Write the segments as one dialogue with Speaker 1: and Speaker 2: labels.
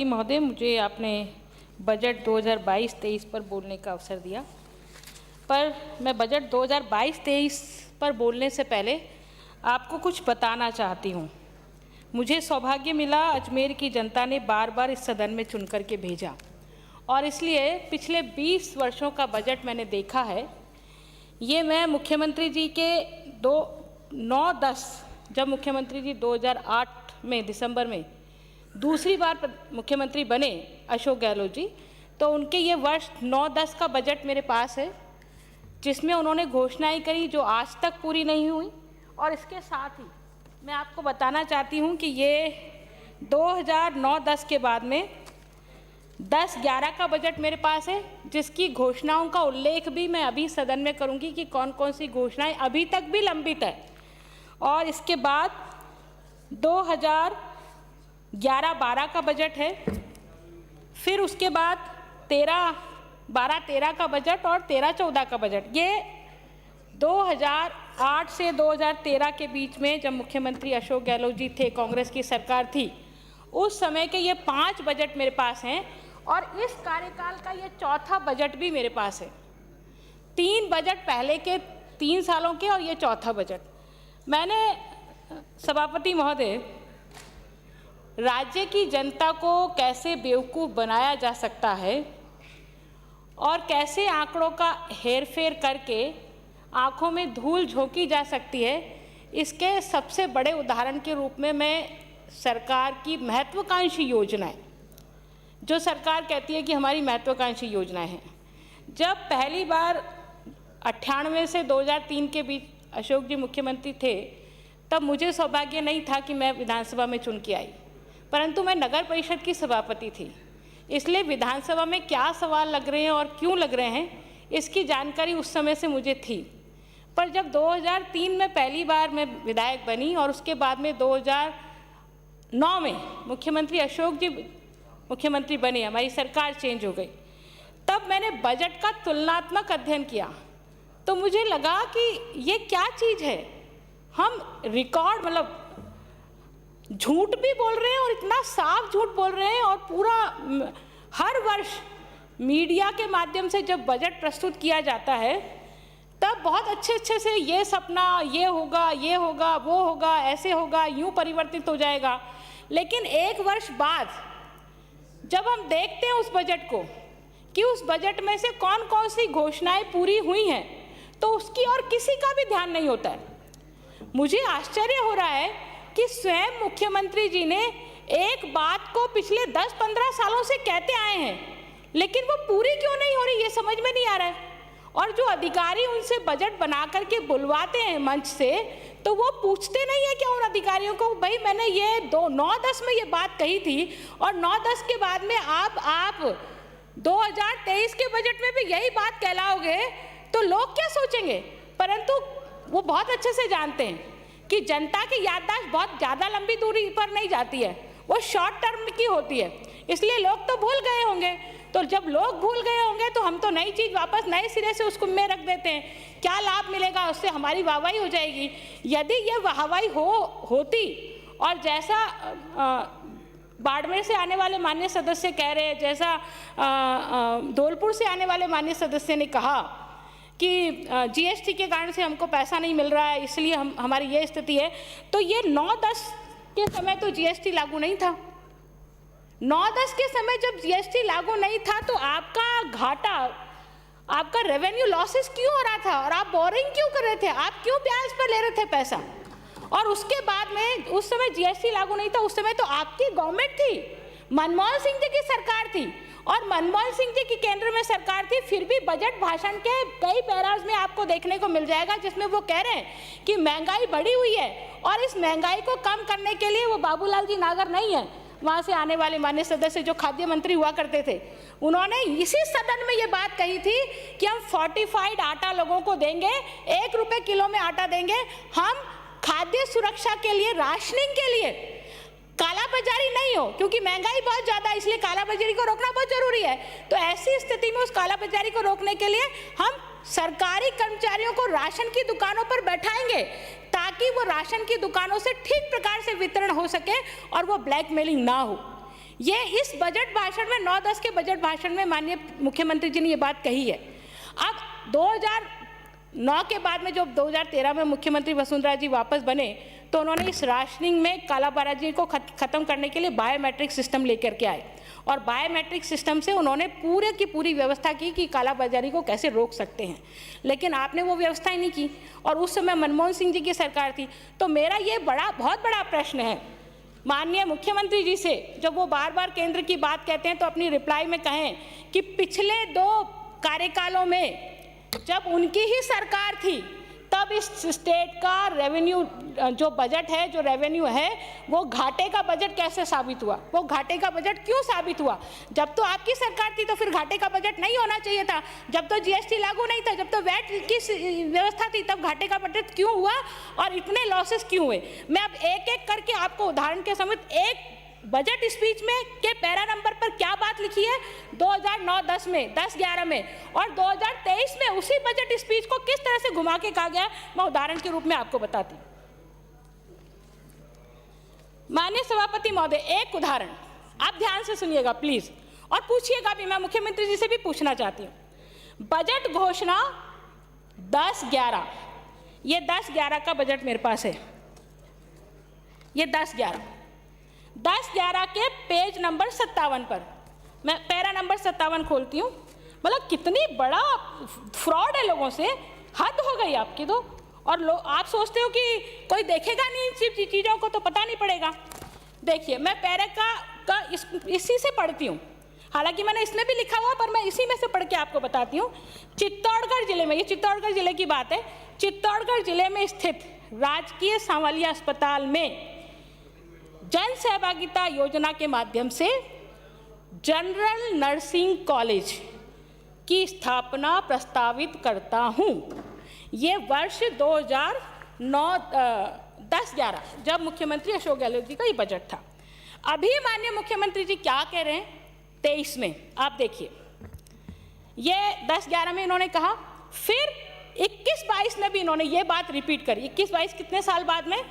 Speaker 1: सभापति महोदय, मुझे आपने बजट 2022-23 पर बोलने का अवसर दिया, पर मैं बजट 2022-23 पर बोलने से पहले आपको कुछ बताना चाहती हूँ। मुझे सौभाग्य मिला, अजमेर की जनता ने बार बार इस सदन में चुन कर के भेजा और इसलिए पिछले 20 वर्षों का बजट मैंने देखा है। ये मैं मुख्यमंत्री जी के 9-10 जब मुख्यमंत्री जी 2008 में दिसंबर में दूसरी बार मुख्यमंत्री बने अशोक गहलोत जी, तो उनके ये वर्ष 9-10 का बजट मेरे पास है, जिसमें उन्होंने घोषणाएं करी जो आज तक पूरी नहीं हुई। और इसके साथ ही मैं आपको बताना चाहती हूँ कि ये 2009-10 के बाद में 10-11 का बजट मेरे पास है, जिसकी घोषणाओं का उल्लेख भी मैं अभी सदन में करूँगी कि कौन कौन सी घोषणाएं अभी तक भी लंबित है। और इसके बाद 2011-12 का बजट है, फिर उसके बाद 12-13 का बजट और 13-14 का बजट। ये 2008 से 2013 के बीच में जब मुख्यमंत्री अशोक गहलोत जी थे, कांग्रेस की सरकार थी, उस समय के ये 5 बजट मेरे पास हैं और इस कार्यकाल का ये चौथा बजट भी मेरे पास है। 3 बजट पहले के 3 सालों के और ये चौथा बजट। मैंने सभापति महोदय, राज्य की जनता को कैसे बेवकूफ़ बनाया जा सकता है और कैसे आंकड़ों का हेरफेर करके आंखों में धूल झोंकी जा सकती है, इसके सबसे बड़े उदाहरण के रूप में मैं सरकार की महत्वाकांक्षी योजनाएं, जो सरकार कहती है कि हमारी महत्वाकांक्षी योजनाएं हैं। जब पहली बार 98 से 2003 के बीच अशोक जी मुख्यमंत्री थे, तब मुझे सौभाग्य नहीं था कि मैं विधानसभा में चुन के आई, परंतु मैं नगर परिषद की सभापति थी, इसलिए विधानसभा में क्या सवाल लग रहे हैं और क्यों लग रहे हैं, इसकी जानकारी उस समय से मुझे थी। पर जब 2003 में पहली बार मैं विधायक बनी और उसके बाद में 2009 में मुख्यमंत्री अशोक जी मुख्यमंत्री बने, हमारी सरकार चेंज हो गई, तब मैंने बजट का तुलनात्मक अध्ययन किया तो मुझे लगा कि ये क्या चीज़ है। हम रिकॉर्ड झूठ भी बोल रहे हैं और इतना साफ झूठ बोल रहे हैं, और पूरा हर वर्ष मीडिया के माध्यम से जब बजट प्रस्तुत किया जाता है तब बहुत अच्छे से ये सपना, ये होगा, वो होगा, ऐसे होगा, यूं परिवर्तित हो जाएगा। लेकिन एक वर्ष बाद जब हम देखते हैं उस बजट को कि उस बजट में से कौन कौन सी घोषणाएं पूरी हुई हैं, तो उसकी और किसी का भी ध्यान नहीं होता है। मुझे आश्चर्य हो रहा है कि स्वयं मुख्यमंत्री जी ने एक बात को पिछले 10-15 सालों से कहते आए हैं, लेकिन वो पूरी क्यों नहीं हो रही, ये समझ में नहीं आ रहा है। और जो अधिकारी उनसे बजट बना करके बुलवाते हैं मंच से, तो वो पूछते नहीं है क्या उन अधिकारियों को, भाई मैंने ये 9-10 में ये बात कही थी और 9-10 के बाद में आप 2023 के बजट में भी यही बात कहलाओगे तो लोग क्या सोचेंगे। परंतु वो बहुत अच्छे से जानते हैं कि जनता की याददाश्त बहुत ज़्यादा लंबी दूरी पर नहीं जाती है, वो शॉर्ट टर्म की होती है, इसलिए लोग तो भूल गए होंगे। तो जब लोग भूल गए होंगे तो हम तो नई चीज़ वापस नए सिरे से उसको में रख देते हैं, क्या लाभ मिलेगा उससे, हमारी वाहवाही हो जाएगी। यदि ये वाहवाही होती और जैसा बाड़मेर से आने वाले माननीय सदस्य कह रहे हैं, जैसा धौलपुर से आने वाले माननीय सदस्य ने कहा कि जीएसटी के कारण से हमको पैसा नहीं मिल रहा है, इसलिए हमारी ये स्थिति है, तो ये 9-10 के समय तो जीएसटी लागू नहीं था। 9-10 के समय जब जीएसटी लागू नहीं था तो आपका घाटा, आपका रेवेन्यू लॉसेस क्यों हो रहा था और आप बोरिंग क्यों कर रहे थे, आप क्यों ब्याज पर ले रहे थे पैसा। और उसके बाद में उस समय जीएसटी लागू नहीं था, उस समय तो आपकी गवर्नमेंट थी, मनमोहन सिंह जी की सरकार थी और मनमोहन सिंह जी की केंद्र में सरकार थी। फिर भी बजट भाषण के कई पैराज में आपको देखने को मिल जाएगा जिसमें वो कह रहे हैं कि महंगाई बढ़ी हुई है और इस महंगाई को कम करने के लिए, वो बाबूलाल जी नागर नहीं है, वहाँ से आने वाले माननीय सदस्य जो खाद्य मंत्री हुआ करते थे, उन्होंने इसी सदन में ये बात कही थी कि हम फोर्टिफाइड आटा लोगों को देंगे, 1 रुपये किलो में आटा देंगे, हम खाद्य सुरक्षा के लिए, राशनिंग के लिए, काला बाजारी नहीं हो, क्योंकि महंगाई बहुत ज़्यादा है इसलिए काला बाजारी को रोकना बहुत जरूरी है। तो ऐसी स्थिति में उस काला बाजारी को रोकने के लिए हम सरकारी कर्मचारियों को राशन की दुकानों पर बैठाएंगे ताकि वो राशन की दुकानों से ठीक प्रकार से वितरण हो सके और वो ब्लैकमेलिंग ना हो। ये इस बजट भाषण में 9-10 के बजट भाषण में माननीय मुख्यमंत्री जी ने ये बात कही है। अब 2009 के बाद में जब 2013 में मुख्यमंत्री वसुंधरा जी वापस बने तो उन्होंने इस राशनिंग में कालाबाजारी को खत्म करने के लिए बायोमेट्रिक सिस्टम लेकर के आए और बायोमेट्रिक सिस्टम से उन्होंने पूरे की पूरी व्यवस्था की कि कालाबाजारी को कैसे रोक सकते हैं, लेकिन आपने वो व्यवस्था ही नहीं की और उस समय मनमोहन सिंह जी की सरकार थी। तो मेरा ये बहुत बड़ा प्रश्न है माननीय मुख्यमंत्री जी से, जब वो बार बार केंद्र की बात कहते हैं तो अपनी रिप्लाई में कहें कि पिछले 2 कार्यकालों में जब उनकी ही सरकार थी तब इस स्टेट का रेवेन्यू जो बजट है, जो रेवेन्यू है, वो घाटे का बजट कैसे साबित हुआ, वो घाटे का बजट क्यों साबित हुआ। जब तो आपकी सरकार थी तो फिर घाटे का बजट नहीं होना चाहिए था, जब तो जीएसटी लागू नहीं था, जब तो वैट की व्यवस्था थी, तब घाटे का बजट क्यों हुआ और इतने लॉसेस क्यों हुए। मैं अब एक एक करके आपको उदाहरण के समेत एक बजट स्पीच में के पैरा नंबर पर क्या बात लिखी है 2009-10 में, 10-11 में और 2023 में उसी बजट स्पीच को किस तरह से घुमा के कहा गया, मैं उदाहरण के रूप में आपको बताती हूँ। माननीय सभापति महोदय, एक उदाहरण आप ध्यान से सुनिएगा प्लीज और पूछिएगा भी, मैं मुख्यमंत्री जी से भी पूछना चाहती हूँ। बजट घोषणा 10-11, ये 10-11 का बजट मेरे पास है, ये 10-11 के पेज नंबर 57 पर मैं पैरा नंबर 57 खोलती हूँ। मतलब कितनी बड़ा फ्रॉड है लोगों से, हद हो गई आपकी तो। और आप सोचते हो कि कोई देखेगा नहीं इन चीज़ों को तो पता नहीं पड़ेगा। देखिए मैं पैरा का इसी से पढ़ती हूँ, हालांकि मैंने इसमें भी लिखा हुआ पर मैं इसी में से पढ़ के आपको बताती हूँ। चित्तौड़गढ़ जिले में, ये चित्तौड़गढ़ जिले की बात है, चित्तौड़गढ़ जिले में स्थित राजकीय सांवलिया अस्पताल में जन सहभागिता योजना के माध्यम से जनरल नर्सिंग कॉलेज की स्थापना प्रस्तावित करता हूँ। ये वर्ष 2009-10-11 जब मुख्यमंत्री अशोक गहलोत जी का ये बजट था। अभी माननीय मुख्यमंत्री जी क्या कह रहे हैं 23 में, आप देखिए, ये 10-11 में इन्होंने कहा, फिर 21-22 में भी इन्होंने ये बात रिपीट करी। 21-22 कितने साल बाद में,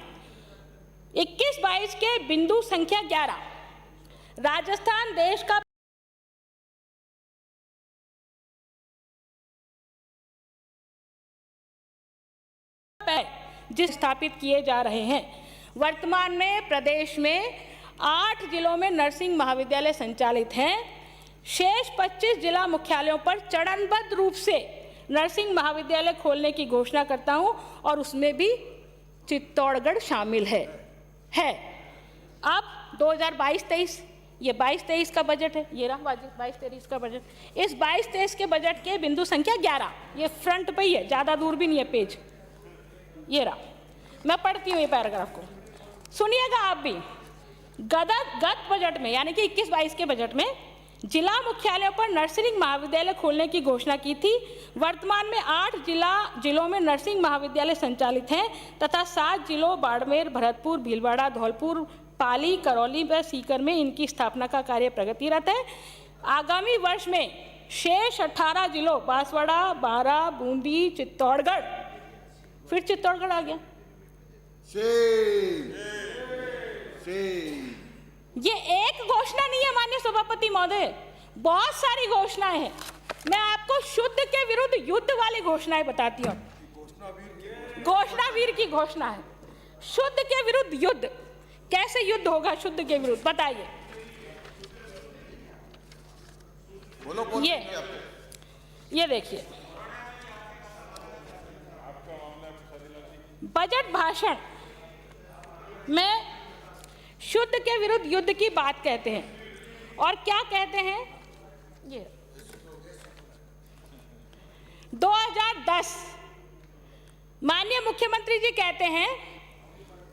Speaker 1: 21-22 के बिंदु संख्या 11, राजस्थान देश का जिस स्थापित किए जा रहे हैं। वर्तमान में प्रदेश में 8 जिलों में नर्सिंग महाविद्यालय संचालित हैं। शेष 25 जिला मुख्यालयों पर चरणबद्ध रूप से नर्सिंग महाविद्यालय खोलने की घोषणा करता हूं और उसमें भी चित्तौड़गढ़ शामिल है। अब 2022-23, ये 22-23 का बजट है, ये रहा 22-23 का बजट। इस 22-23 के बजट के बिंदु संख्या 11, ये फ्रंट पे ही है, ज़्यादा दूर भी नहीं है पेज, ये रहा। मैं पढ़ती हूँ ये पैराग्राफ को, सुनिएगा आप भी। गत बजट में यानी कि 21-22 के बजट में जिला मुख्यालयों पर नर्सिंग महाविद्यालय खोलने की घोषणा की थी। वर्तमान में 8 जिलों में नर्सिंग महाविद्यालय संचालित हैं तथा 7 जिलों बाड़मेर, भरतपुर, भीलवाड़ा, धौलपुर, पाली, करौली व सीकर में इनकी स्थापना का कार्य प्रगतिरत है। आगामी वर्ष में शेष 18 जिलों बांसवाड़ा, बारा, बूंदी, चित्तौड़गढ़, फिर चित्तौड़गढ़ आ गया, ये एक घोषणा नहीं है माननीय सभापति महोदय, बहुत सारी घोषणाएं हैं। मैं आपको शुद्ध के विरुद्ध युद्ध वाली घोषणाएं बताती हूँ। घोषणावीर की घोषणा है, शुद्ध के विरुद्ध युद्ध। कैसे युद्ध होगा शुद्ध के विरुद्ध, बताइए। ये देखिए, बजट भाषण में शुद्ध के विरुद्ध युद्ध की बात कहते हैं और क्या कहते हैं। ये 2010 माननीय मुख्यमंत्री जी कहते हैं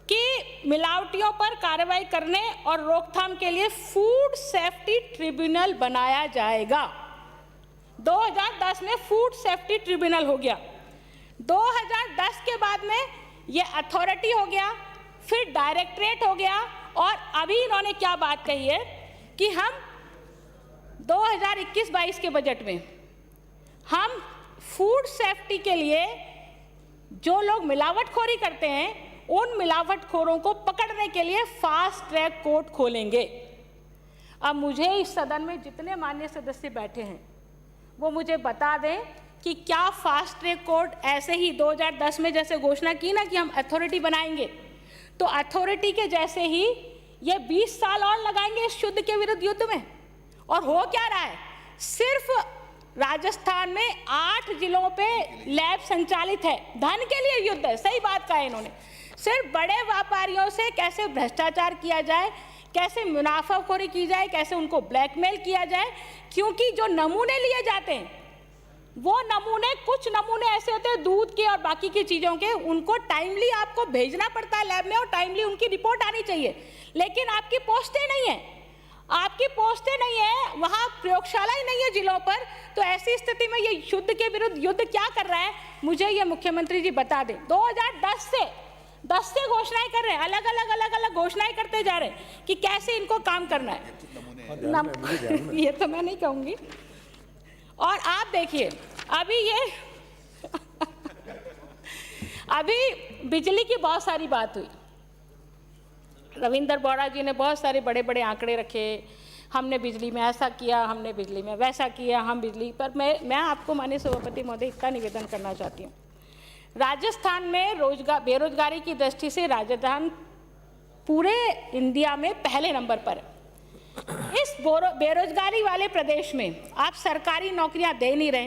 Speaker 1: कि मिलावटियों पर कार्रवाई करने और रोकथाम के लिए फूड सेफ्टी ट्रिब्यूनल बनाया जाएगा। 2010 में फूड सेफ्टी ट्रिब्यूनल हो गया, 2010 के बाद में ये अथॉरिटी हो गया, फिर डायरेक्टरेट हो गया और अभी इन्होंने क्या बात कही है कि हम 2021-22 के बजट में हम फूड सेफ्टी के लिए जो लोग मिलावटखोरी करते हैं उन मिलावटखोरों को पकड़ने के लिए फास्ट ट्रैक कोर्ट खोलेंगे। अब मुझे इस सदन में जितने माननीय सदस्य बैठे हैं वो मुझे बता दें कि क्या फास्ट ट्रैक कोर्ट ऐसे ही 2010 में जैसे घोषणा की ना कि हम अथॉरिटी बनाएंगे, तो अथॉरिटी के जैसे ही ये 20 साल और लगाएंगे इस शुद्ध के विरुद्ध युद्ध में। और हो क्या रहा है, सिर्फ राजस्थान में 8 जिलों पे लैब संचालित है, धन के लिए युद्ध है। सही बात कहा इन्होंने, सिर्फ बड़े व्यापारियों से कैसे भ्रष्टाचार किया जाए, कैसे मुनाफाखोरी की जाए, कैसे उनको ब्लैकमेल किया जाए, क्योंकि जो नमूने लिए जाते हैं वो नमूने, कुछ नमूने ऐसे होते हैं दूध के और बाकी की चीज़ों के, उनको टाइमली आपको भेजना पड़ता है लैब में और टाइमली उनकी रिपोर्ट आनी चाहिए, लेकिन आपकी पोस्टें नहीं है, आपकी पोस्टें नहीं है, वहाँ प्रयोगशाला ही नहीं है जिलों पर। तो ऐसी स्थिति में ये युद्ध के विरुद्ध युद्ध क्या कर रहा है, मुझे ये मुख्यमंत्री जी बता दें। 2010 से घोषणाएं कर रहे हैं, अलग अलग घोषणाएं करते जा रहे हैं कि कैसे इनको काम करना है। ये तो मैं नहीं कहूँगी। और आप देखिए अभी बिजली की बहुत सारी बात हुई, रविंदर बोरा जी ने बहुत सारे बड़े बड़े आंकड़े रखे, हमने बिजली में ऐसा किया, हमने बिजली में वैसा किया, हम बिजली पर मैं आपको माननीय सभापति महोदय इतना निवेदन करना चाहती हूँ, राजस्थान में बेरोजगारी की दृष्टि से राजस्थान पूरे इंडिया में पहले नंबर पर है। इस बेरोजगारी वाले प्रदेश में आप सरकारी नौकरियां दे नहीं रहे।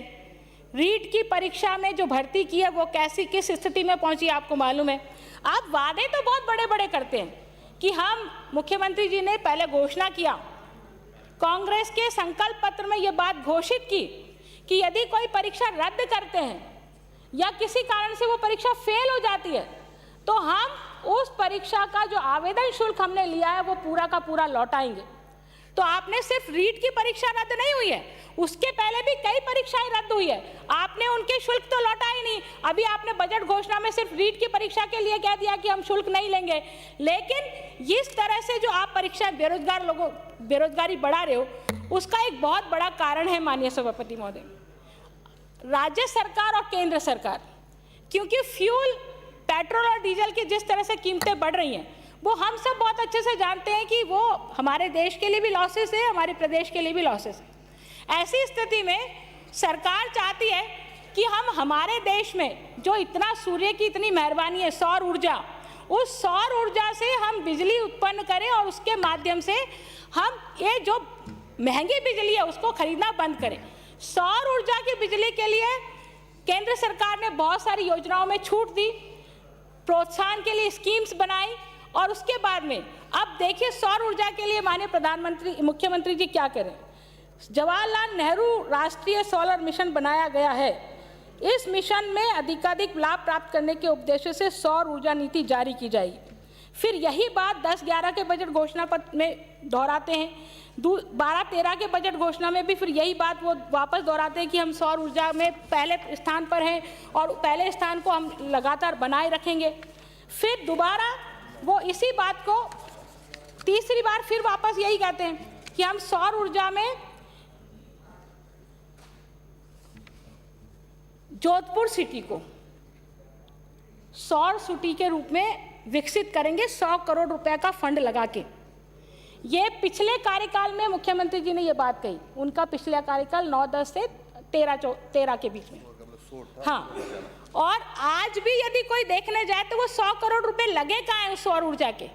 Speaker 1: रीट की परीक्षा में जो भर्ती की है वो किस स्थिति में पहुंची आपको मालूम है। आप वादे तो बहुत बड़े बड़े करते हैं कि हम, मुख्यमंत्री जी ने पहले घोषणा किया, कांग्रेस के संकल्प पत्र में ये बात घोषित की कि यदि कोई परीक्षा रद्द करते हैं या किसी कारण से वो परीक्षा फेल हो जाती है तो हम उस परीक्षा का जो आवेदन शुल्क हमने लिया है वो पूरा का पूरा लौटाएंगे। तो आपने सिर्फ रीट की परीक्षा रद्द नहीं हुई है, उसके पहले भी कई परीक्षाएं रद्द हुई है, आपने उनके शुल्क तो लौटा ही नहीं। अभी आपने बजट घोषणा में सिर्फ रीट की परीक्षा के लिए कह दिया कि हम शुल्क नहीं लेंगे, लेकिन इस तरह से जो आप परीक्षा बेरोजगारी बढ़ा रहे हो उसका एक बहुत बड़ा कारण है माननीय सभापति महोदय, राज्य सरकार और केंद्र सरकार। क्योंकि फ्यूल, पेट्रोल और डीजल की जिस तरह से कीमतें बढ़ रही हैं वो हम सब बहुत अच्छे से जानते हैं कि वो हमारे देश के लिए भी लॉसेस है, हमारे प्रदेश के लिए भी लॉसेस है। ऐसी स्थिति में सरकार चाहती है कि हम हमारे देश में जो इतना सूर्य की इतनी मेहरबानी है, सौर ऊर्जा, उस सौर ऊर्जा से हम बिजली उत्पन्न करें और उसके माध्यम से हम ये जो महंगी बिजली है उसको खरीदना बंद करें। सौर ऊर्जा की बिजली के लिए केंद्र सरकार ने बहुत सारी योजनाओं में छूट दी, प्रोत्साहन के लिए स्कीम्स बनाई, और उसके बाद में अब देखिए सौर ऊर्जा के लिए माननीय मुख्यमंत्री जी क्या करें। जवाहरलाल नेहरू राष्ट्रीय सोलर मिशन बनाया गया है। इस मिशन में अधिकाधिक लाभ प्राप्त करने के उद्देश्य से सौर ऊर्जा नीति जारी की जाएगी। फिर यही बात 10-11 के बजट घोषणा पत्र में दोहराते हैं, 12-13 के बजट घोषणा में भी फिर यही बात वो वापस दोहराते हैं कि हम सौर ऊर्जा में पहले स्थान पर हैं और पहले स्थान को हम लगातार बनाए रखेंगे। फिर दोबारा वो इसी बात को तीसरी बार फिर वापस यही कहते हैं कि हम सौर ऊर्जा में जोधपुर सिटी को सौर सिटी के रूप में विकसित करेंगे 100 करोड़ रुपए का फंड लगा के। ये पिछले कार्यकाल में मुख्यमंत्री जी ने ये बात कही, उनका पिछला कार्यकाल 9-10 से 13 के बीच में, हाँ। और आज भी यदि कोई देखने जाए तो वो 100 करोड़ रुपए लगे कहाँ हैं उस सौर ऊर्जा के,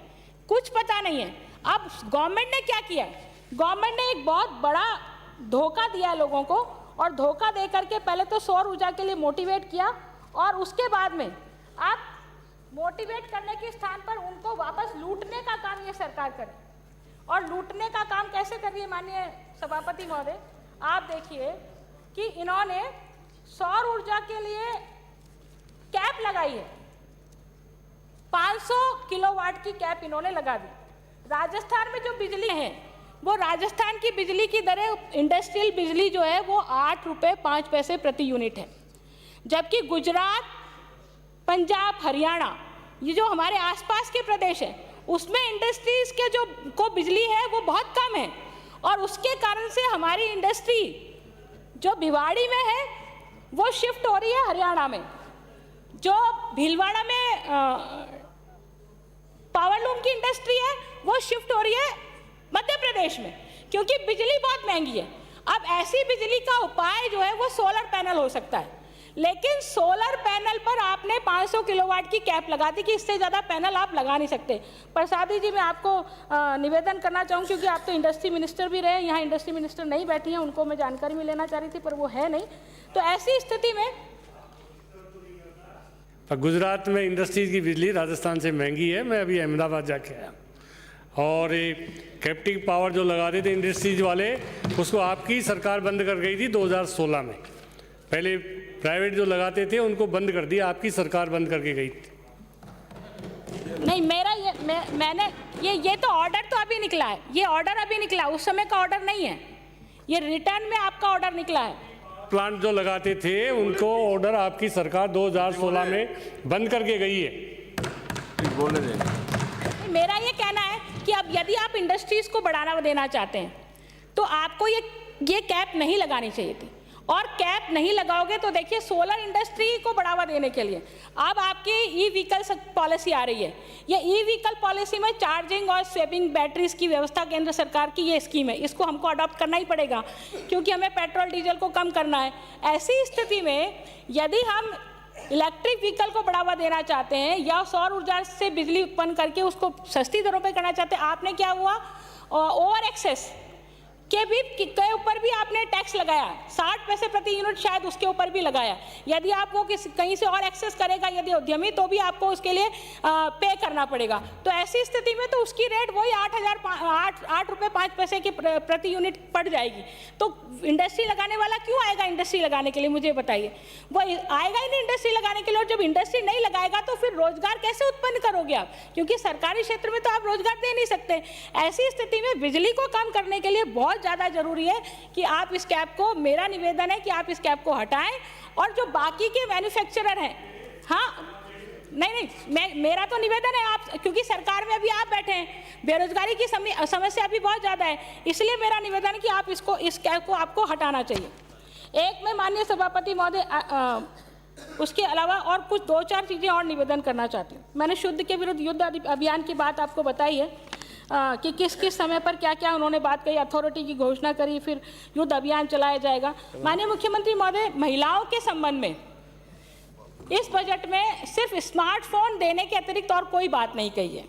Speaker 1: कुछ पता नहीं है। अब गवर्नमेंट ने क्या किया, गवर्नमेंट ने एक बहुत बड़ा धोखा दिया लोगों को, और धोखा दे करके पहले तो सौर ऊर्जा के लिए मोटिवेट किया और उसके बाद में आप मोटिवेट करने के स्थान पर उनको वापस लूटने का काम ये सरकार करे। और लूटने का काम कैसे कर रही है माननीय सभापति महोदय, आप देखिए कि इन्होंने सौर ऊर्जा के लिए कैप लगाई है, 500 किलोवाट की कैप इन्होंने लगा दी। राजस्थान में जो बिजली है वो राजस्थान की बिजली की दरें, इंडस्ट्रियल बिजली जो है वो 8 रुपये 5 पैसे प्रति यूनिट है, जबकि गुजरात, पंजाब, हरियाणा, ये जो हमारे आसपास के प्रदेश हैं उसमें इंडस्ट्रीज के जो को बिजली है वो बहुत कम है, और उसके कारण से हमारी इंडस्ट्री जो भिवाड़ी में है वो शिफ्ट हो रही है हरियाणा में, जो भीलवाड़ा में पावरलूम की इंडस्ट्री है वो शिफ्ट हो रही है मध्य प्रदेश में, क्योंकि बिजली बहुत महंगी है। अब ऐसी बिजली का उपाय जो है वो सोलर पैनल हो सकता है, लेकिन सोलर पैनल पर आपने 500 किलोवाट की कैप लगा दी कि इससे ज़्यादा पैनल आप लगा नहीं सकते। प्रसादी जी, मैं आपको निवेदन करना चाहूँ, क्योंकि आप तो इंडस्ट्री मिनिस्टर भी रहे, यहाँ इंडस्ट्री मिनिस्टर नहीं बैठी हैं, उनको मैं जानकारी में लेना चाह रही थी पर वो है नहीं। तो ऐसी स्थिति में
Speaker 2: गुजरात में इंडस्ट्रीज की बिजली राजस्थान से महंगी है। मैं अभी अहमदाबाद जाके आया और कैप्टिव पावर जो लगाते थे इंडस्ट्रीज वाले, उसको आपकी सरकार बंद कर गई थी 2016 में। पहले प्राइवेट जो लगाते थे उनको बंद कर दिया, आपकी सरकार बंद करके गई थी।
Speaker 1: नहीं, मेरा मैंने ये तो ऑर्डर तो अभी निकला है, ये ऑर्डर अभी निकला, उस समय का ऑर्डर नहीं है, ये रिटर्न में आपका ऑर्डर निकला है।
Speaker 2: प्लांट जो लगाते थे उनको ऑर्डर आपकी सरकार 2016 में बंद करके गई है।
Speaker 3: बोलने दें।
Speaker 1: मेरा ये कहना है कि अब यदि आप इंडस्ट्रीज को बढ़ावा देना चाहते हैं तो आपको ये कैप नहीं लगानी चाहिए थी, और कैप नहीं लगाओगे तो देखिए सोलर इंडस्ट्री को बढ़ावा देने के लिए अब आपकी ई व्हीकल पॉलिसी आ रही है। ये ई व्हीकल पॉलिसी में चार्जिंग और स्वेपिंग बैटरीज की व्यवस्था केंद्र सरकार की ये स्कीम है, इसको हमको अडॉप्ट करना ही पड़ेगा क्योंकि हमें पेट्रोल डीजल को कम करना है। ऐसी स्थिति में यदि हम इलेक्ट्रिक व्हीकल को बढ़ावा देना चाहते हैं या सौर ऊर्जा से बिजली उत्पन्न करके उसको सस्ती दरों पर करना चाहते हैं, आपने क्या हुआ ओवर एक्सेस के ऊपर भी आपने टैक्स लगाया, 60 पैसे प्रति यूनिट शायद उसके ऊपर भी लगाया। यदि आप वो कहीं से और एक्सेस करेगा यदि उद्यमी, तो भी आपको उसके लिए पे करना पड़ेगा। तो ऐसी स्थिति में तो उसकी रेट वही 8 रुपये 5 पैसे की प्रति यूनिट पड़ जाएगी। तो इंडस्ट्री लगाने वाला क्यों आएगा इंडस्ट्री लगाने के लिए, मुझे बताइए? वो आएगा ही नहीं इंडस्ट्री लगाने के लिए, और जब इंडस्ट्री नहीं लगाएगा तो फिर रोजगार कैसे उत्पन्न करोगे आप, क्योंकि सरकारी क्षेत्र में तो आप रोजगार दे नहीं सकते। ऐसी स्थिति में बिजली को कम करने के लिए बहुत ज़्यादा जरूरी है कि आप इस कैप को, मेरा निवेदन है कि आप इस कैप को हटाएं, और जो बाकी के मैन्युफैक्चरर हैं, हाँ नहीं, मेरा तो निवेदन है आप, क्योंकि सरकार में अभी आप बैठे हैं, बेरोजगारी की समस्या अभी बहुत ज़्यादा है, इसलिए मेरा निवेदन है कि आप इस कैप को आपको हटाना चाहिए। एक मैं माननीय सभापति महोदय उसके अलावा और कुछ 2-4 चीज़ें और निवेदन करना चाहती हूँ। मैंने शुद्ध के विरुद्ध युद्ध अभियान की बात आपको बताई है कि किस किस समय पर क्या क्या उन्होंने बात कही, अथॉरिटी की घोषणा करी, फिर युद्ध अभियान चलाया जाएगा। माननीय मुख्यमंत्री महोदय, महिलाओं के संबंध में इस बजट में सिर्फ स्मार्टफोन देने के अतिरिक्त और कोई बात नहीं कही है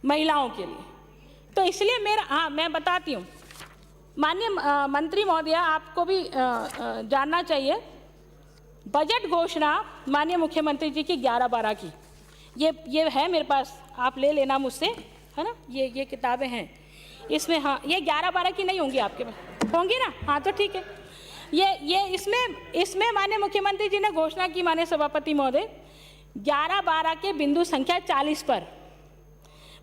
Speaker 1: महिलाओं के लिए। तो इसलिए मैं बताती हूँ माननीय मंत्री महोदय, आपको भी जानना चाहिए, बजट घोषणा माननीय मुख्यमंत्री जी की 11-12 की, ये है मेरे पास, आप ले लेना मुझसे, है ना, ये किताबें हैं इसमें। हाँ, ये 11-12 की नहीं होंगी, आपके पास होंगी ना? हाँ, तो ठीक है। ये इसमें माननीय मुख्यमंत्री जी ने घोषणा की, माननीय सभापति महोदय, 11-12 के बिंदु संख्या 40 पर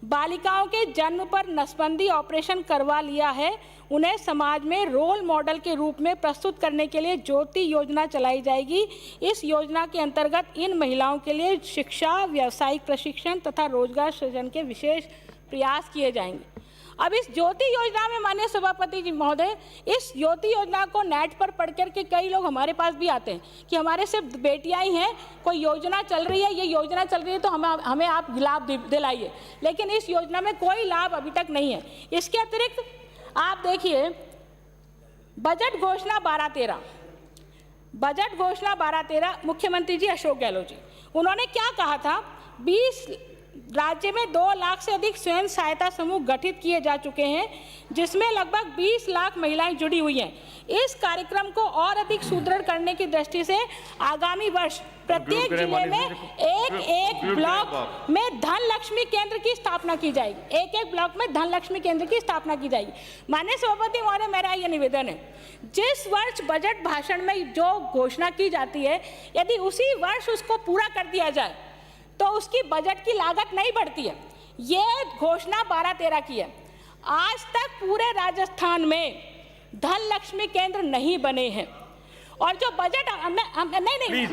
Speaker 1: बालिकाओं के जन्म पर नसबंदी ऑपरेशन करवा लिया है, उन्हें समाज में रोल मॉडल के रूप में प्रस्तुत करने के लिए ज्योति योजना चलाई जाएगी। इस योजना के अंतर्गत इन महिलाओं के लिए शिक्षा, व्यावसायिक प्रशिक्षण तथा रोजगार सृजन के विशेष प्रयास किए जाएंगे। अब इस ज्योति योजना में माननीय सभापति जी महोदय, इस ज्योति योजना को नेट पर पढ़ करके कई लोग हमारे पास भी आते हैं कि हमारे सिर्फ बेटियां ही हैं, कोई योजना चल रही है, ये योजना चल रही है तो हमें आप लाभ दिलाइए, लेकिन इस योजना में कोई लाभ अभी तक नहीं है। इसके अतिरिक्त आप देखिए बजट घोषणा 12-13 मुख्यमंत्री जी अशोक गहलोत जी, उन्होंने क्या कहा था, 20 राज्य में 2 लाख से अधिक स्वयं सहायता समूह गठित किए जा चुके हैं, जिसमें लगभग 20 लाख महिलाएं जुड़ी हुई हैं। इस कार्यक्रम को और अधिक सुदृढ़ करने की दृष्टि से आगामी वर्ष प्रत्येक जिले में एक ब्लॉक में धन लक्ष्मी केंद्र की स्थापना की जाएगी। एक ब्लॉक में धन लक्ष्मी केंद्र की स्थापना की जाएगी। माननीय सभापति महोदय, मेरा यह निवेदन है, जिस वर्ष बजट भाषण में जो घोषणा की जाती है, यदि उसी वर्ष उसको पूरा कर दिया जाए तो उसकी बजट की लागत नहीं बढ़ती है। ये घोषणा 12-13 की है। आज तक पूरे राजस्थान में धन लक्ष्मी केंद्र नहीं बने हैं, और जो बजट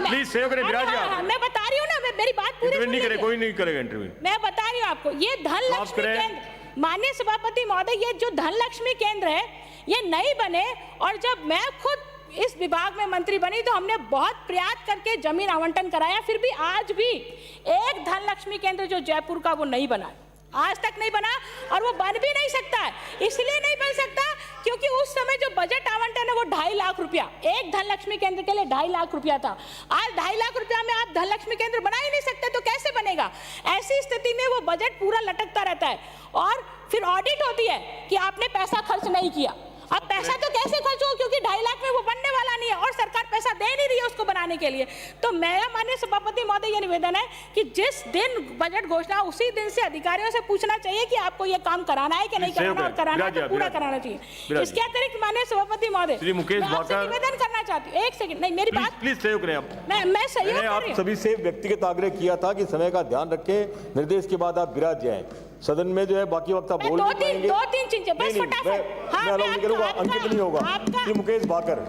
Speaker 3: प्लीज सेव करें विराज जी,
Speaker 1: मैं बता रही हूँ ना, मेरी बात पूरी
Speaker 3: नहीं करे, कोई नहीं करेगा इंटरव्यू।
Speaker 1: मैं बता रही हूँ आपको, ये धन लक्ष्मी केंद्र, माननीय सभापति महोदय, ये जो धन लक्ष्मी केंद्र है ये नहीं बने, और जब मैं खुद इस विभाग में मंत्री बनी तो हमने बहुत प्रयास करके जमीन आवंटन कराया, फिर भी आज भी एक धन लक्ष्मी केंद्र जो जयपुर का वो नहीं बना। आज तक नहीं बना और वो बन भी नहीं सकता है। इसलिए नहीं बन सकता क्योंकि उस समय जो बजट आवंटन है वो 2.5 लाख रुपया, एक धनलक्ष्मी केंद्र के लिए 2.5 लाख रुपया था। आज 2.5 लाख रुपया में आप धनलक्ष्मी केंद्र बना ही नहीं सकते, तो कैसे बनेगा? ऐसी स्थिति में वो बजट पूरा लटकता रहता है और फिर ऑडिट होती है कि आपने पैसा खर्च नहीं किया। अब पैसा तो कैसे खर्च हो, क्योंकि 2.5 लाख में वो बनने वाला नहीं है और सरकार पैसा दे नहीं रही है उसको बनाने के लिए। तो मेरा माननीय सभापति महोदय ये निवेदन है कि जिस दिन बजट घोषणा उसी दिन से अधिकारियों से पूछना चाहिए कि आपको ये काम कराना है कि नहीं कराना, और कराना है तो पूरा कराना चाहिए। इसके अतिरिक्त माननीय सभापति महोदय
Speaker 3: श्री मुकेश भाकर
Speaker 1: निवेदन करना चाहती हूँ, एक सेकंड, नहीं मेरी बात
Speaker 3: प्लीज सहयोग करें आप।
Speaker 1: मैं सहयोग
Speaker 4: मैंने
Speaker 1: कर
Speaker 4: आप
Speaker 1: रही हूँ।
Speaker 4: सभी से व्यक्तिगत आग्रह किया था कि समय का ध्यान रखें, निर्देश के बाद आप विराज जाएं। सदन में जो है बाकी वक्त आप
Speaker 1: मैं
Speaker 4: बोल नहीं पाएंगे।
Speaker 1: दो तीन चीजें बस
Speaker 4: नहीं,
Speaker 1: फटाफट।
Speaker 4: मैं
Speaker 1: हाँ,
Speaker 4: अलाउ नहीं करूंगा, अंकित नहीं होगा।
Speaker 1: आपका
Speaker 4: श्री मुकेश भाकर।